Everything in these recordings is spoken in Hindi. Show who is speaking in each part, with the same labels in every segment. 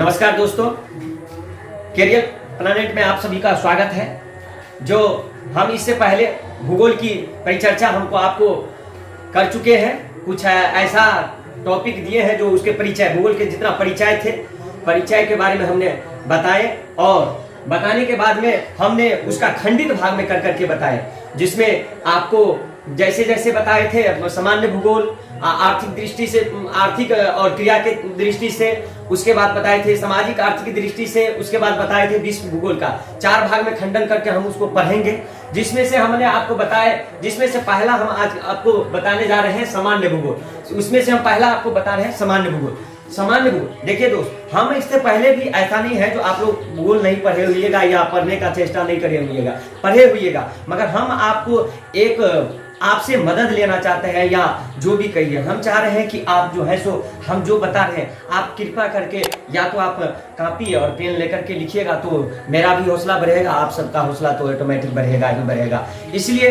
Speaker 1: नमस्कार दोस्तों, कैरियर प्लानेट में आप सभी का स्वागत है। जो हम इससे पहले भूगोल की परिचर्चा हमको आपको कर चुके हैं, कुछ ऐसा टॉपिक दिए हैं जो उसके परिचय, भूगोल के जितना परिचय थे, परिचय के बारे में हमने बताए और बताने के बाद में हमने उसका खंडित भाग में कर करके बताए, जिसमें आपको जैसे जैसे बताए थे सामान्य भूगोल, आर्थिक दृष्टि से, आर्थिक और क्रिया के दृष्टि से, उसके बाद बताए थे सामाजिक आर्थिक दृष्टि से, उसके बाद बताए थे विश्व भूगोल का 4 भाग में खंडन करके हम उसको पढ़ेंगे। जिसमें से हमने आपको बताया, जिसमें से पहला हम आज आपको बताने जा रहे हैं सामान्य भूगोल। उसमें से हम पहला आपको बता रहे हैं सामान्य भूगोल। सामान्य भूगोल देखिए दोस्त, हम इससे पहले भी ऐसा नहीं है जो आप लोग भूगोल नहीं पढ़े हुइएगा या पढ़ने का चेष्टा नहीं करे हुइएगा, पढ़े हुइएगा, मगर हम आपको एक आपसे मदद लेना चाहते हैं या जो भी कहिए, हम चाह रहे हैं कि आप जो है सो हम जो बता रहे हैं आप कृपा करके या तो आप कॉपी और पेन लेकर के लिखिएगा, तो मेरा भी हौसला बढ़ेगा, आप सबका हौसला तो ऑटोमेटिक बढ़ेगा ही बढ़ेगा। इसलिए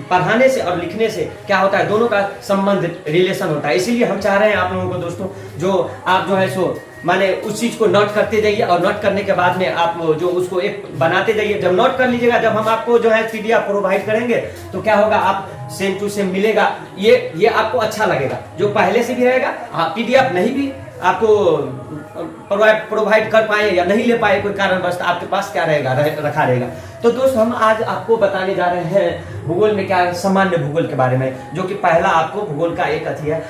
Speaker 1: पढ़ाने से और लिखने से क्या होता है, दोनों का संबंध, रिलेशन होता है। इसीलिए हम चाह रहे हैं आप लोगों को दोस्तों, जो आप जो है सो माने उस चीज को नोट करते जाइए और नोट करने के बाद में आप जो उसको एक बनाते जाइए। जब नोट कर लीजिएगा, जब हम आपको जो है पीडीएफ प्रोवाइड करेंगे तो क्या होगा, आप सेम टू सेम मिलेगा, ये आपको अच्छा लगेगा। जो पहले से भी रहेगा, पीडीएफ नहीं भी आपको प्रोवाइड कर पाए या नहीं ले पाए कोई कारणवश, आपके पास क्या रहेगा, रखा रहेगा। तो दोस्त, हम आज आपको बताने जा रहे हैं भूगोल में क्या, सामान्य भूगोल के बारे में, जो कि पहला आपको भूगोल का एक अथी है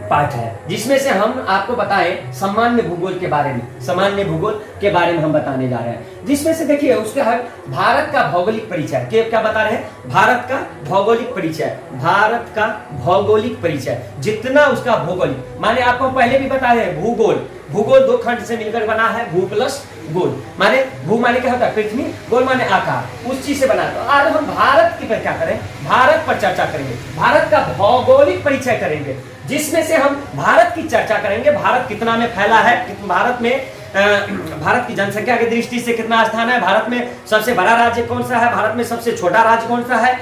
Speaker 1: पाठ है, जिसमें से हम आपको बताएं सामान्य भूगोल के बारे में। सामान्य भूगोल के बारे में हम बताने जा रहे हैं, जिसमें से देखिए उसके है भारत का भौगोलिक परिचय। क्या बता रहे हैं, भारत का भौगोलिक परिचय। भारत का भौगोलिक परिचय, जितना उसका भौगोलिक, माने आपको पहले भी बता रहे हैं भूगोल, भूगोल 2 खंड से मिलकर बना है, भू प्लस गोल। माने भू माने क्या होता है, पृथ्वी, गोल माने आकार, उस चीज से बना। तो आज हम भारत की पर क्या करें, भारत पर चर्चा करेंगे, भारत का भौगोलिक परिचय करेंगे, जिसमें से हम भारत की चर्चा करेंगे। भारत कितना में फैला है, भारत में भारत की जनसंख्या की दृष्टि से कितना स्थान है, भारत में सबसे बड़ा राज्य कौन सा है, भारत में सबसे छोटा राज्य कौन सा है,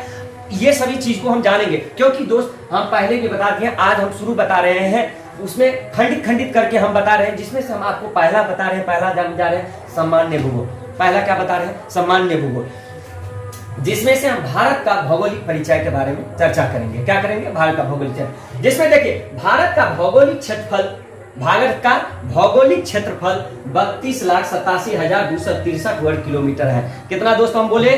Speaker 1: ये सभी चीज को हम जानेंगे। क्योंकि दोस्त, हम पहले भी बता दिए, आज हम शुरू बता रहे हैं, उसमें खंडित खंडित करके हम बता रहे हैं, जिसमें से हम आपको पहला बता रहे हैं, पहला जान जा रहे हैं सामान्य भूगोल। पहला क्या बता रहे हैं, सामान्य भूगोल, जिसमें से हम भारत का भौगोलिक परिचय के बारे में चर्चा करेंगे। क्या करेंगे, भारत का भौगोलिक क्षेत्र, जिसमें देखिए भारत का भौगोलिक क्षेत्रफल, भारत का भौगोलिक क्षेत्रफल 32,87,263 वर्ग किलोमीटर है। कितना दोस्त हम बोले,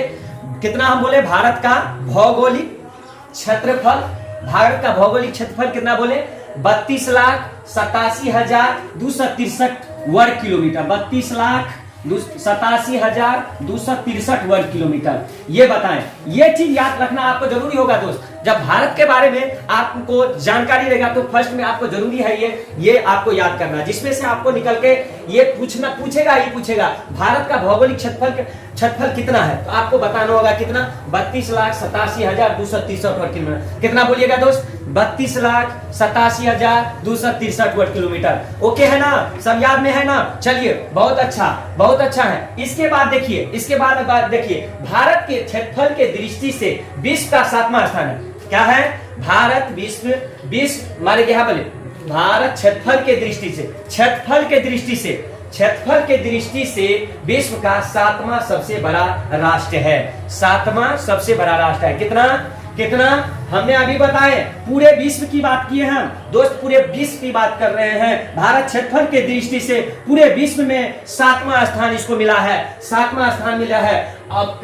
Speaker 1: कितना हम बोले, भारत का भौगोलिक क्षेत्रफल, भारत का भौगोलिक क्षेत्रफल कितना बोले, 32,87,263 वर्ग किलोमीटर, 32,87,263 वर्ग किलोमीटर। ये बताएं, ये चीज याद रखना आपको जरूरी होगा दोस्त। जब भारत के बारे में आपको जानकारी रहेगा तो फर्स्ट में आपको जरूरी है ये आपको याद करना, जिसमें से आपको निकल के ये पूछेगा ही पूछेगा, भारत का भौगोलिक क्षेत्रफल कितना है, तो आपको बताना होगा कितना, 32,87,263 वर्ग किलोमीटर। कितना बोलिएगा दोस्त, 32,87,263 वर्ग किलोमीटर। ओके है ना, सब याद में है ना, चलिए बहुत अच्छा, बहुत अच्छा है। इसके बाद देखिए, भारत के क्षेत्रफल के दृष्टि से विश्व का 7वां स्थान है। क्या है, भारत विश्व माने क्या बोले, भारत क्षेत्रफल के दृष्टि से विश्व का 7वां सबसे बड़ा राष्ट्र है। 7वां सबसे बड़ा राष्ट्र है। कितना हमने अभी बताए, पूरे विश्व की बात की है हम दोस्त, पूरे विश्व की बात कर रहे हैं। भारत क्षेत्रफल के दृष्टि से पूरे विश्व में 7वां स्थान इसको मिला है, 7वां स्थान मिला है। अब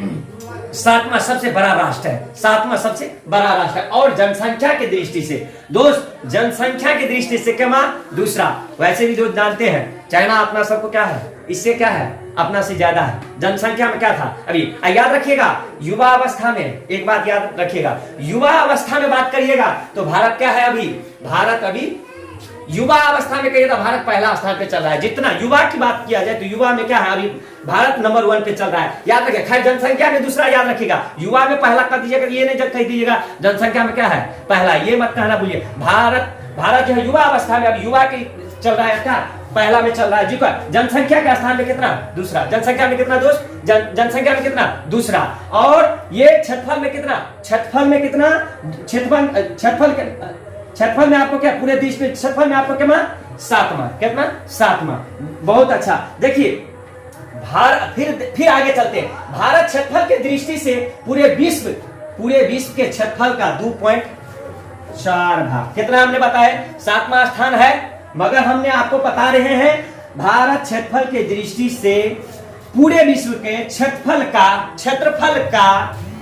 Speaker 1: 7वां सबसे बड़ा राष्ट्र है, 7वां सबसे बड़ा राष्ट्र है। और जनसंख्या की दृष्टि से दोस्त, जनसंख्या की दृष्टि से क्या, दूसरा। वैसे भी जो जानते हैं, चाइना अपना सबको क्या है, इससे क्या है, अपना से ज्यादा है। जनसंख्या में क्या था, अभी याद रखिएगा, युवा अवस्था में, एक बात याद रखिएगा, युवा अवस्था में बात करिएगा तो भारत क्या है, भारत अभी युवा अवस्था में कहिए तो भारत पहला स्थान पे चल रहा है। जितना युवा की बात किया जाए तो युवा में क्या है, अभी भारत नंबर 1 पे चल रहा है। याद रखिए, खैर जनसंख्या में दूसरा याद रखिएगा, युवा में पहला कर दीजिएगा, ये नहीं जब कह दीजिएगा जनसंख्या में क्या है पहला, ये मत कहना भूलिए। भारत जो है युवा अवस्था में, अब युवा की चल रहा है, क्या पहला में चल रहा है। जी, जनसंख्या के स्थान में कितना, दूसरा। जनसंख्या में कितना दोस्त, जनसंख्या में कितना, दूसरा। और ये क्षेत्रफल में कितना, क्षेत्रफल में आपको क्या, पूरे देश में क्षेत्रफल में आपको क्या, सातवां, कितना? सातवां। बहुत अच्छा। देखिए भारत, फिर आगे चलते हैं। भारत क्षेत्रफल की दृष्टि से पूरे विश्व के क्षेत्रफल का 2.4 भाग, कितना हमने बताया? 7वां स्थान है। मगर हमने आपको बता रहे हैं भारत क्षेत्रफल के दृष्टि से पूरे विश्व के क्षेत्रफल का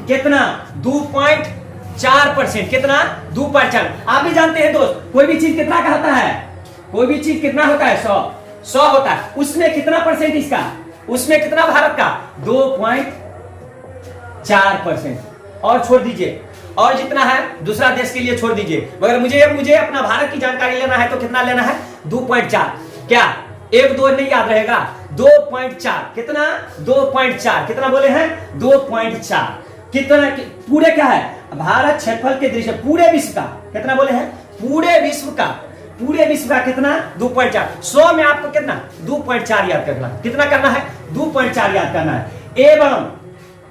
Speaker 1: कितना? 2.4%। कितना? 2.4। आप भी जानते हैं दोस्त, कोई भी चीज कितना का होता है? कोई भी चीज कितना होता है? 100 होता है। उसमें कितना परसेंट इसका? उसमें कितना भारत का? 2.4%। और छोड़ दीजिए, और जितना है दूसरा देश के लिए छोड़ दीजिए, मगर मुझे अपना भारत की जानकारी लेना है तो कितना लेना है? 2.4। क्या 1 2 नहीं याद रहेगा? 2.4। कितना? 2.4। कितना बोले हैं? 2.4। कितना? पूरे क्या है? भारत क्षेत्रफल के दृष्टि पूरे विश्व का कितना बोले हैं? पूरे विश्व का कितना? 2.4। 100 में आपको कितना? 2.4 याद करना। कितना करना है? 2.4 याद करना है। एवं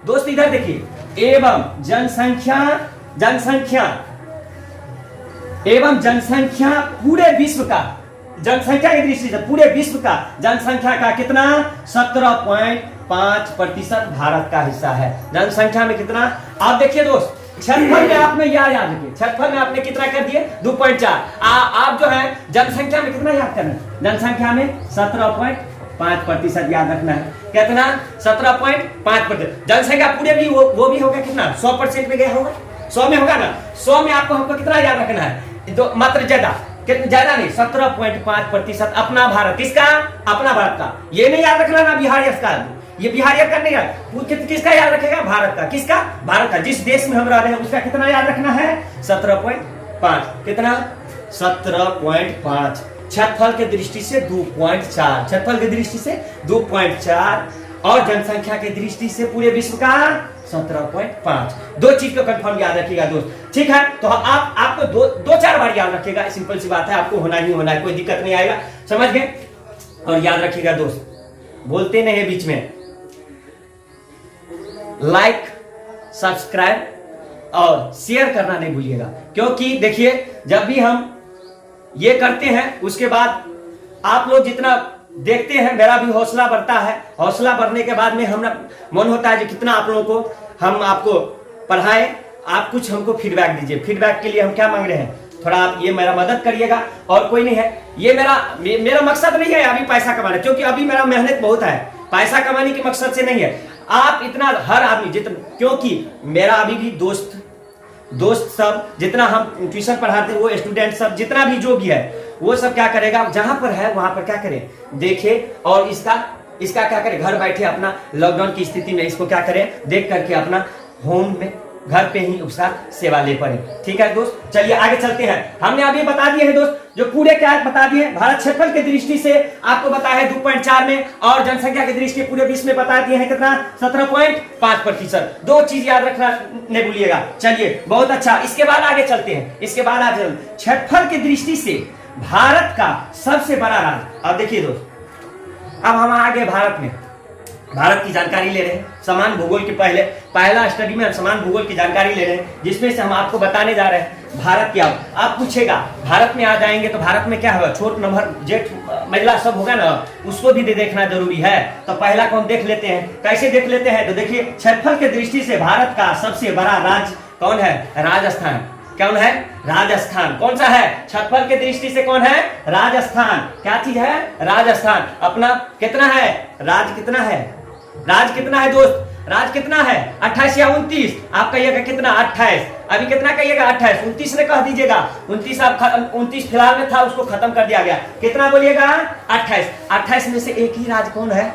Speaker 1: दोस्त इधर देखिए, एवं जनसंख्या पूरे विश्व का, जनसंख्या की दृष्टि से पूरे विश्व का जनसंख्या का कितना? 17.5% भारत का हिस्सा है। जनसंख्या में कितना? आप देखिए दोस्त, क्षेत्रफल में आपने याद रखिए, क्षेत्रफल में आपने कितना कर दिए? 2.4। आप जो है जनसंख्या में कितना याद करना है? जनसंख्या में 17.5% याद रखना है। कितना? 17.5%। जनसंख्या पूरे भी वो भी होगा कितना? 100% में गया होगा। 100 में होगा ना? 100 में आपको हमको कितना याद रखना है? तो मात्र ज्यादा नहीं, 17.5% अपना भारत। किसका? अपना भारत का। ये नहीं याद रखना ना बिहार का, ये बिहार का नहीं याद, किसका याद रखेगा? भारत का। किसका? भारत का। जिस देश में हम रह रहे हैं उसका कितना याद रखना है? 17.5। कितना? 17.5। क्षेत्रफल की दृष्टि से 2.4, क्षेत्रफल की दृष्टि से 2.4 और जनसंख्या की दृष्टि से पूरे विश्व का 17.5। दो चीज को कंफर्म याद रखिएगा दोस्त, ठीक है? तो आपको दो चार बार याद रखिएगा, सिंपल सी बात है, आपको होना ही होना है, कोई दिक्कत नहीं आएगा। समझ गए? और याद रखिएगा दोस्त, बोलते नहीं बीच में, लाइक, सब्सक्राइब और शेयर करना नहीं भूलिएगा, क्योंकि देखिए जब भी हम ये करते हैं उसके बाद आप लोग जितना देखते हैं मेरा भी हौसला बढ़ता है। हौसला बढ़ने के बाद में हमारा मन होता है कि कितना आप लोगों को हम आपको पढ़ाएं, आप कुछ हमको फीडबैक दीजिए। फीडबैक के लिए हम क्या मांग रहे हैं? थोड़ा आप ये मेरा मदद करिएगा, और कोई नहीं है, ये मेरा मकसद नहीं है अभी पैसा कमाना, क्योंकि अभी मेरा मेहनत बहुत है, पैसा कमाने के मकसद से नहीं है। आप इतना हर आदमी जितना, क्योंकि मेरा अभी भी दोस्त सब जितना हम ट्यूशन पढ़ाते हैं, वो स्टूडेंट सब जितना भी जो भी है वो सब क्या करेगा, जहां पर है वहां पर क्या करे, देखे, और इसका क्या करे, घर बैठे अपना लॉकडाउन की स्थिति में इसको क्या करे, देख करके अपना होम में घर पे ही उसका सेवा ले पड़े। ठीक है दोस्त, चलिए आगे चलते हैं। हमने अभी बता दिए हैं दोस्त, जो पूरे क्या बता दिए, भारत क्षेत्रफल की दृष्टि से आपको बताया है 2.4 में, और जनसंख्या की दृष्टि पूरे विश्व में बता दिए हैं कितना? 17.5%। दो चीज याद रखना नहीं भूलिएगा। चलिए बहुत अच्छा, इसके बाद आगे चलते हैं। क्षेत्रफल की दृष्टि से भारत का सबसे बड़ा राज्य। अब देखिए दोस्त, अब हम आगे भारत की जानकारी ले रहे हैं, समान भूगोल के पहला स्टडी में हम समान भूगोल की जानकारी ले रहे हैं, जिसमें से हम आपको बताने जा रहे हैं भारत क्या। आप पूछेगा भारत में आ जाएंगे तो भारत में क्या होगा, छोट नंबर जेठ महिला सब होगा ना, उसको भी देखना जरूरी है। तो पहला को हम देख लेते हैं, कैसे देख लेते हैं? तो देखिए, क्षेत्रफल की दृष्टि से भारत का सबसे बड़ा राज्य कौन है? राजस्थान। कौन है? राजस्थान। कौन सा है? क्षेत्रफल की दृष्टि से कौन है? राजस्थान। क्या चीज है? राजस्थान। अपना कितना है? राज कितना है दोस्त? राज कितना है? 28 या 29? आप कहिएगा कितना? 28। अभी कितना कहिएगा? 28। 29 ने कह दीजिएगा, 29 आप 29 फिलहाल में था, उसको खत्म कर दिया गया। कितना बोलिएगा? 28। 28 में से एक ही राज्य कौन है?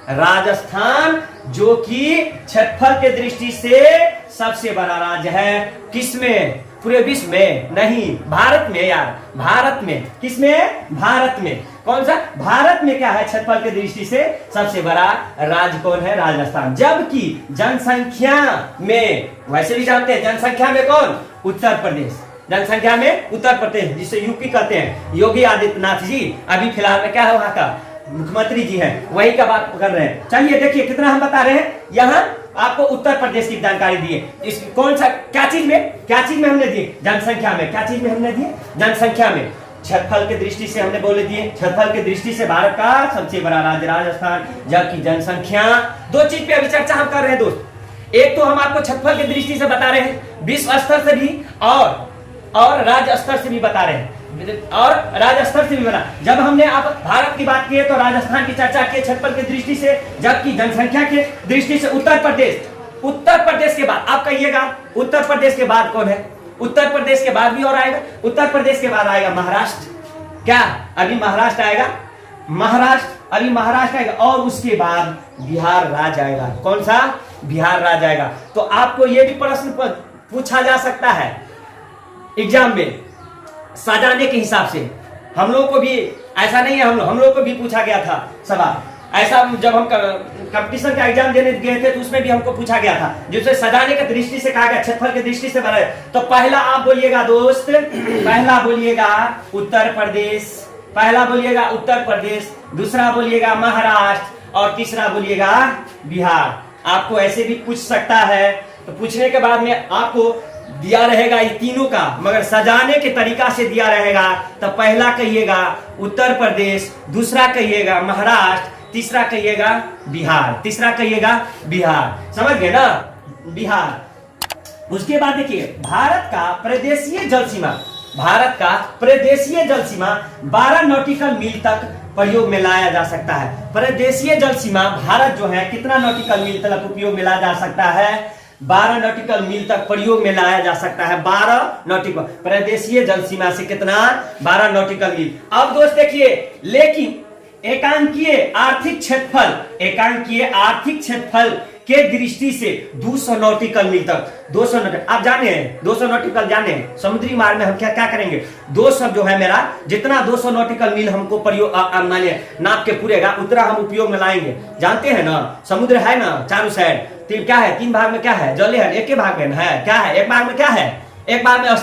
Speaker 1: राजस्थान, जो कि क्षेत्रफल के दृष्टि से सबसे बड़ा राज्य है। किसमें? पूरे विश्व में नहीं, भारत में यार, भारत में। किसमें? भारत में। कौन सा? भारत में क्या है? क्षेत्रफल की दृष्टि से सबसे बड़ा राज्य कौन है? राजस्थान। जबकि जनसंख्या में, वैसे भी जानते हैं जनसंख्या में कौन? उत्तर प्रदेश। जनसंख्या में उत्तर प्रदेश, जिसे यूपी कहते हैं, योगी आदित्यनाथ जी अभी फिलहाल में क्या है वहां का मुख्यमंत्री जी हैं, वही का बात कर रहे हैं। चलिए देखिए कितना हम बता रहे हैं, यहाँ आपको उत्तर प्रदेश की जानकारी दिए। इस कौन सा क्या चीज में हमने दिए? जनसंख्या में। क्या चीज में हमने दिए? जनसंख्या में। क्षेत्रफल की दृष्टि से हमने बोले दिए, क्षेत्रफल की दृष्टि से भारत का सबसे बड़ा राज्य राजस्थान, जबकि जनसंख्या, दो चीज पे अभी चर्चा हम कर रहे हैं दोस्त। एक तो हम आपको क्षेत्रफल की दृष्टि से बता रहे हैं, विश्व स्तर से भी और राज्य स्तर से भी बता रहे हैं, और राज्य स्तर से भी बना। जब हमने आप भारत की बात की है तो राजस्थान की चर्चा की क्षेत्रफल की दृष्टि से, जबकि जनसंख्या की दृष्टि से उत्तर प्रदेश के बाद आप कहिएगा उत्तर प्रदेश के बाद कौन है? उत्तर प्रदेश के बाद भी और आएगा, उत्तर प्रदेश के बाद आएगा महाराष्ट्र। क्या अभी महाराष्ट्र आएगा? अभी महाराष्ट्र आएगा, और उसके बाद बिहार राज्य आएगा। कौन सा? बिहार राज्य आएगा। तो आपको यह भी प्रश्न पूछा जा सकता है एग्जाम में सजाने के हिसाब से। हम लोगों को भी ऐसा नहीं है, हम लोगों को भी पूछा गया था सवाल ऐसा, जब हम कंपटीशन का एग्जाम देने गए थे तो उसमें भी हमको पूछा गया था, जिसे सजाने की दृष्टि से कहा गया, क्षेत्रफल की दृष्टि से बनाए। तो पहला आप बोलिएगा दोस्त, पहला बोलिएगा उत्तर प्रदेश, दूसरा बोलिएगा महाराष्ट्र, और तीसरा बोलिएगा बिहार। आपको ऐसे भी पूछ सकता है, तो पूछने के बाद में आपको दिया रहेगा ये तीनों का, मगर सजाने के तरीका से दिया रहेगा। तो पहला कहिएगा उत्तर प्रदेश, दूसरा कहिएगा महाराष्ट्र, तीसरा कहिएगा बिहार। समझ गए ना? बिहार। उसके बाद देखिए भारत का प्रदेशीय जल सीमा 12 नॉटिकल मील तक प्रयोग में लाया जा सकता है। प्रदेशीय जल सीमा भारत जो है कितना नॉटिकल मील तक उपयोग में लाया जा सकता है? 12 नॉटिकल मील तक प्रयोग में लाया जा सकता है। 12 नॉटिकल, प्रदेशीय जल सीमा से कितना? 12 नॉटिकल मील। अब दोस्त देखिए, लेकिन एकांकीय आर्थिक क्षेत्रफल के दृष्टि से 200 नॉटिकल मील तक, 200 नॉटिकल आप जाने हैं, 200 नॉटिकल जाने हैं। समुद्री मार्ग में हम क्या करेंगे? 200 जो है मेरा, जितना 200 नॉटिकल मील हमको प्रयोग माने नाप के पूरेगा उतना हम उपयोग में लाएंगे। जानते हैं ना, समुद्र है ना चारों साइड, क्या है? 3 भाग में क्या है? जल है। एक भाग में है क्या है? एक भाग में क्या है? एक भाग में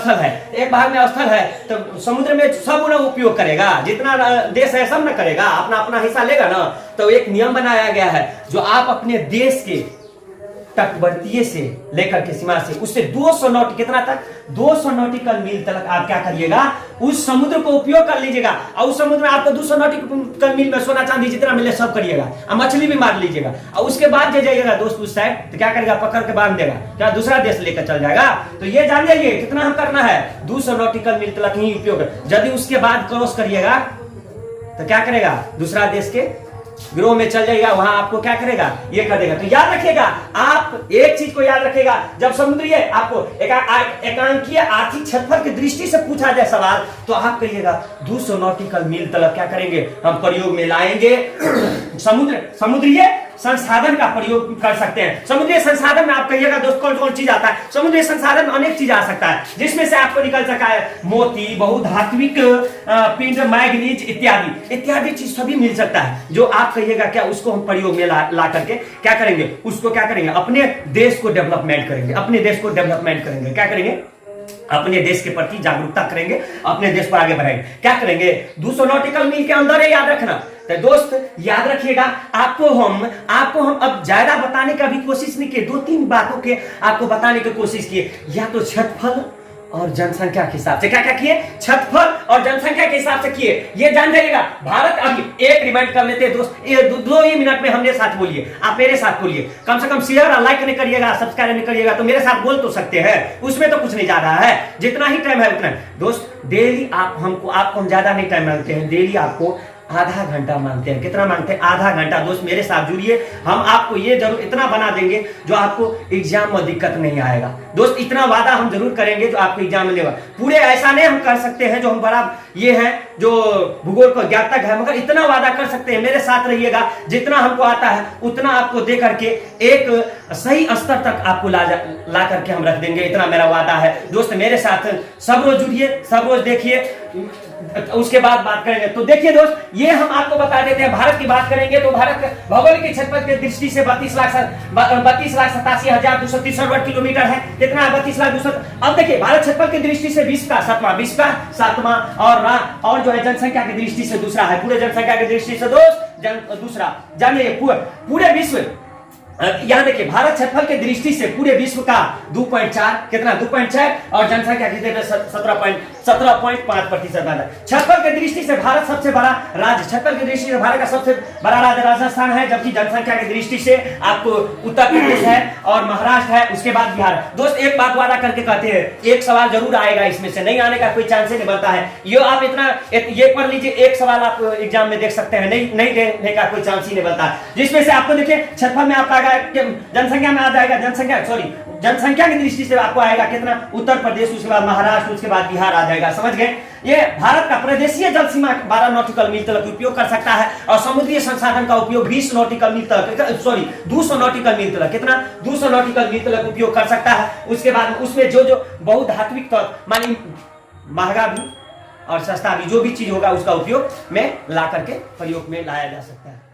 Speaker 1: स्थल है। तो समुद्र में सब ना उपयोग करेगा, जितना देश है सब ना करेगा, अपना अपना हिस्सा लेगा ना। तो एक नियम बनाया गया है, जो आप अपने देश के तटवर्तीय से लेकर के सीमा से उससे 200 नॉट कितना तक? 200 नॉटिकल मील तक आप क्या करिएगा? उस समुद्र को उपयोग कर लीजिएगा, और उस समुद्र में आपको 200 नॉटिकल मील में सोना चांदी जितना मिले सब करिएगा, और मछली भी मार लीजिएगा। और उसके बाद जो जाइएगा दोस्त उस साइड, तो क्या करेगा? पकड़ के बांध देगा, क्या दूसरा देश लेकर चल जाएगा। तो ये जान जाइए कितना हम करना है, 200 नॉटिकल मील तक ही उपयोग। यदि उसके बाद क्रॉस करिएगा तो क्या करेगा? दूसरा देश के गिरोह में चल जाएगा, वहां आपको क्या करेगा? ये कर देगा। तो याद रखिएगा, आप एक चीज को याद रखिएगा, जब समुद्रीय आपको एकांकीय आर्थिक क्षेत्रफल की दृष्टि से पूछा जाए सवाल, तो आप कहिएगा 200 नॉटिकल मील तक क्या करेंगे? हम प्रयोग में लाएंगे। समुद्रीय संसाधन का प्रयोग कर सकते हैं। समुद्री संसाधन में आप कहिएगा दोस्त कौन कौन चीज आता है? समुद्री संसाधन में अनेक चीज आ सकता है, जिसमें से आपको निकल सका है मोती, बहुधात्विक पिंड, मैग्नीज इत्यादि चीज सभी मिल सकता है। जो आप कहिएगा क्या, उसको हम प्रयोग में ला करके क्या करेंगे? उसको क्या करेंगे? अपने देश को डेवलपमेंट करेंगे। क्या करेंगे? अपने देश के प्रति जागरूकता करेंगे, अपने देश को आगे बढ़ाएंगे। क्या करेंगे? 200 नॉटिकल मील के अंदर है, याद रखना। तो दोस्त याद रखिएगा, आपको हम अब ज्यादा बताने का भी कोशिश नहीं किए, 2-3 बातों के आपको बताने की कोशिश किए, या तो क्षेत्रफल और जनसंख्या के हिसाब से क्या किए? क्षेत्रफल और जनसंख्या के हिसाब से किए। ये जान जाइएगा भारत। अभी एक रिमाइंड कर लेते हैं दोस्त, 2 ही मिनट में हमने साथ बोलिए, आप मेरे साथ बोलिए। कम से कम शेयर और लाइक नहीं करिएगा, सब्सक्राइब नहीं करिएगा, तो मेरे साथ बोल तो सकते हैं, उसमें तो कुछ नहीं जा रहा है। जितना ही टाइम है उतना दोस्त, डेली आपको हम ज्यादा नहीं टाइम मांगते हैं, डेली आपको आधा घंटा मांगते हैं। कितना मांगते हैं? आधा घंटा। दोस्त मेरे साथ जुड़िए, हम आपको ये जरूर इतना बना देंगे जो आपको एग्जाम में दिक्कत नहीं आएगा। दोस्त इतना वादा हम जरूर करेंगे जो आपको एग्जाम में लेगा। पूरे ऐसा नहीं हम कर सकते हैं जो हम बड़ा ये है जो भूगोल को ज्ञातक है, मगर इतना वादा कर सकते हैं, मेरे साथ रहिएगा, जितना हमको आता है उतना आपको दे करके एक सही स्तर तक आपको ला करके हम रख देंगे, इतना मेरा वादा है। दोस्त मेरे साथ सब रोज जुड़िए, सब रोज देखिए, उसके बाद बात करेंगे। तो देखिए दोस्त, ये हम आपको बता देते हैं। भारत की बात करेंगे तो भारत भौगोलिक क्षेत्रफल की दृष्टि से 32,87,263 वर्ग किलोमीटर है। कितना? 32,200। अब देखिए भारत क्षेत्रफल की दृष्टि से विश्व का सातवां और जो है जनसंख्या की दृष्टि से दूसरा है। पूरे जनसंख्या की दृष्टि से दोस्त दूसरा। जानिए पूरे विश्व, यहां देखिए भारत क्षेत्रफल के दृष्टि से पूरे विश्व का 2.4 कितना? 2.4 और जनसंख्या कितने? 17.5% वाला। क्षेत्रफल की दृष्टि से भारत सबसे बड़ा राज्य, क्षेत्रफल की दृष्टि से भारत का सबसे बड़ा राज्य राजस्थान है, जबकि जनसंख्या की दृष्टि से आपको उत्तर प्रदेश है और महाराष्ट्र है, उसके बाद बिहार। दोस्त एक बात वादा करके कहते हैं, एक सवाल जरूर आएगा इसमें से, नहीं आने का कोई चांस ही नहीं बनता है। ये आप इतना ये पढ़ लीजिए, एक सवाल आप एग्जाम में देख सकते हैं, नहीं देने का कोई चांस ही नहीं बनता, जिसमें से आपको देखिए क्षेत्रफल में आपका आएगा, जनसंख्या में आ जाएगा, जनसंख्या की दृष्टि से आपको आएगा कितना, उत्तर प्रदेश, उसके बाद महाराष्ट्र, उसके बाद बिहार आ जाएगा। समझ गए? ये भारत का प्रदेशीय जल सीमा 12 नॉटिकल मील तक उपयोग कर सकता है और समुद्री संसाधन का उपयोग 20 नॉटिकल मील तक, 200 नॉटिकल मील तक, कितना 200 नॉटिकल मील तक उपयोग कर सकता है। उसके बाद उसमें जो बहुधात्विक तत्व, मानी महंगा भी और सस्ता भी, जो भी चीज होगा उसका उपयोग में ला करके प्रयोग में लाया जा सकता है।